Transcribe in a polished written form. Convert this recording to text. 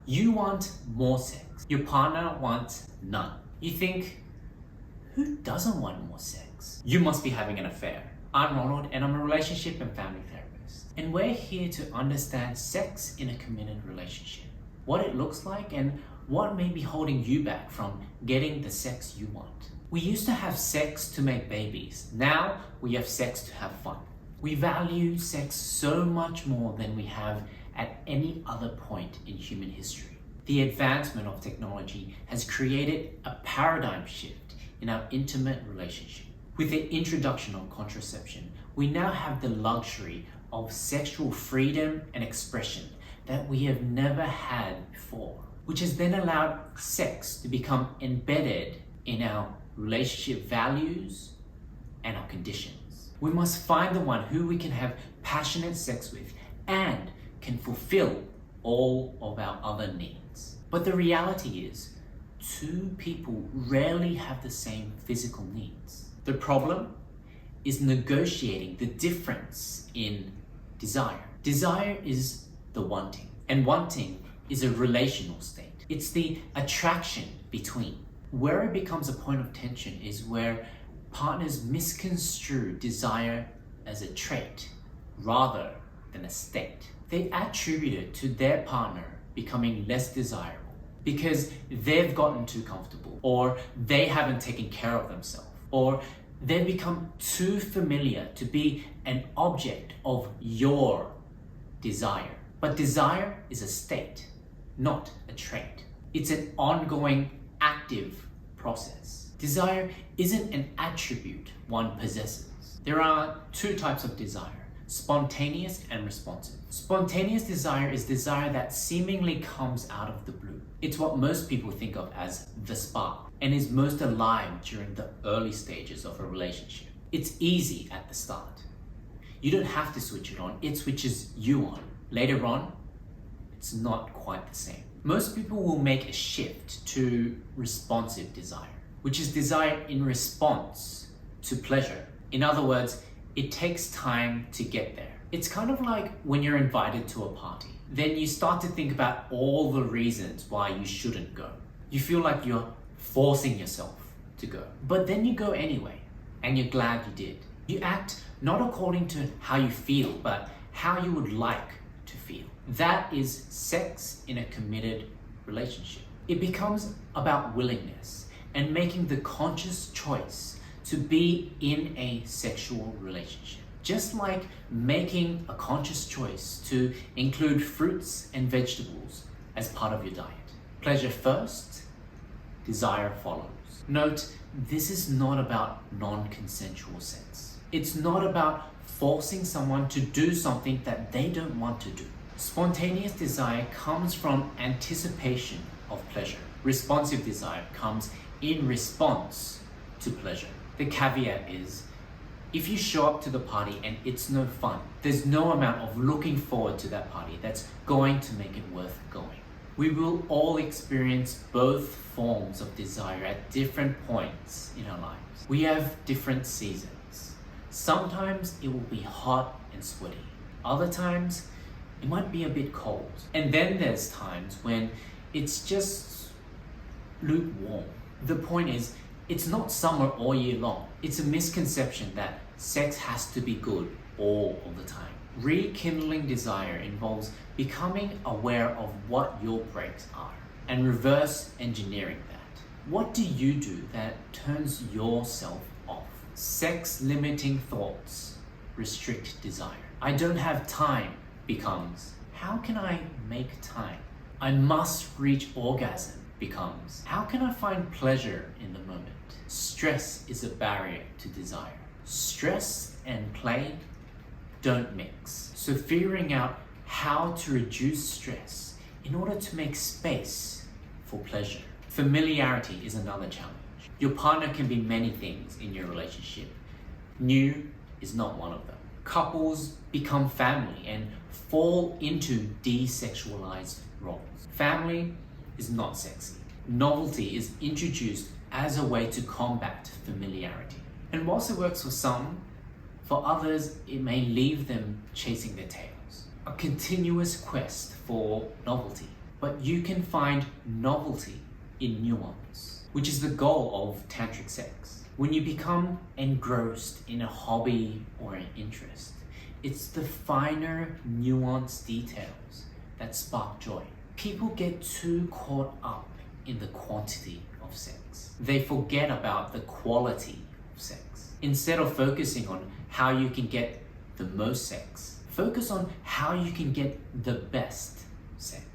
You want more sex. Your partner wants none. You think, who doesn't want more sex? You must be having an affair. I'm Ronald and I'm a relationship and family therapist. And we're here to understand sex in a committed relationship, what it looks like and what may be holding you back from getting the sex you want. We used to have sex to make babies. Now we have sex to have fun. We value sex so much more than we have at any other point in human history. The advancement of technology has created a paradigm shift in our intimate relationship. With the introduction of contraception, we now have the luxury of sexual freedom and expression that we have never had before, which has then allowed sex to become embedded in our relationship values and our conditions. We must find the one who we can have passionate sex with and can fulfill all of our other needs. But the reality is, two people rarely have the same physical needs. The problem is negotiating the difference in desire. Desire is the wanting, and wanting is a relational state. It's the attraction between. Where it becomes a point of tension is where partners misconstrue desire as a trait rather than a state. They attribute it to their partner becoming less desirable because they've gotten too comfortable, or they haven't taken care of themselves, or they've become too familiar to be an object of your desire. But desire is a state, not a trait. It's an ongoing, active process. Desire isn't an attribute one possesses. There are two types of desire: spontaneous and responsive. Spontaneous desire is desire that seemingly comes out of the blue. It's what most people think of as the spark and is most alive during the early stages of a relationship. It's easy at the start. You don't have to switch it on, it switches you on. Later on, it's not quite the same. Most people will make a shift to responsive desire, which is desire in response to pleasure. In other words, it takes time to get there. It's kind of like when you're invited to a party. Then you start to think about all the reasons why you shouldn't go. You feel like you're forcing yourself to go. But then you go anyway, and you're glad you did. You act not according to how you feel, but how you would like to feel. That is sex in a committed relationship. It becomes about willingness and making the conscious choice to be in a sexual relationship. Just like making a conscious choice to include fruits and vegetables as part of your diet. Pleasure first, desire follows. Note, this is not about non-consensual sex. It's not about forcing someone to do something that they don't want to do. Spontaneous desire comes from anticipation of pleasure. Responsive desire comes in response to pleasure. The caveat is, if you show up to the party and it's no fun, there's no amount of looking forward to that party that's going to make it worth going. We will all experience both forms of desire at different points in our lives. We have different seasons. Sometimes it will be hot and sweaty. Other times, it might be a bit cold. And then there's times when it's just lukewarm. The point is, it's not summer all year long. It's a misconception that sex has to be good all of the time. Rekindling desire involves becoming aware of what your breaks are and reverse engineering that. What do you do that turns yourself off? Sex-limiting thoughts restrict desire. I don't have time becomes, how can I make time? I must reach orgasm becomes, how can I find pleasure in the moment? Stress is a barrier to desire. Stress and play don't mix. So figuring out how to reduce stress in order to make space for pleasure. Familiarity is another challenge. Your partner can be many things in your relationship. New is not one of them. Couples become family and fall into desexualized roles. Family is not sexy. Novelty is introduced as a way to combat familiarity. And whilst it works for some, for others it may leave them chasing their tails. A continuous quest for novelty. but you can find novelty in nuance, which is the goal of tantric sex. When you become engrossed in a hobby or an interest, it's the finer, nuanced details that spark joy. People get too caught up in the quantity of sex. They forget about the quality of sex. Instead of focusing on how you can get the most sex, focus on how you can get the best sex.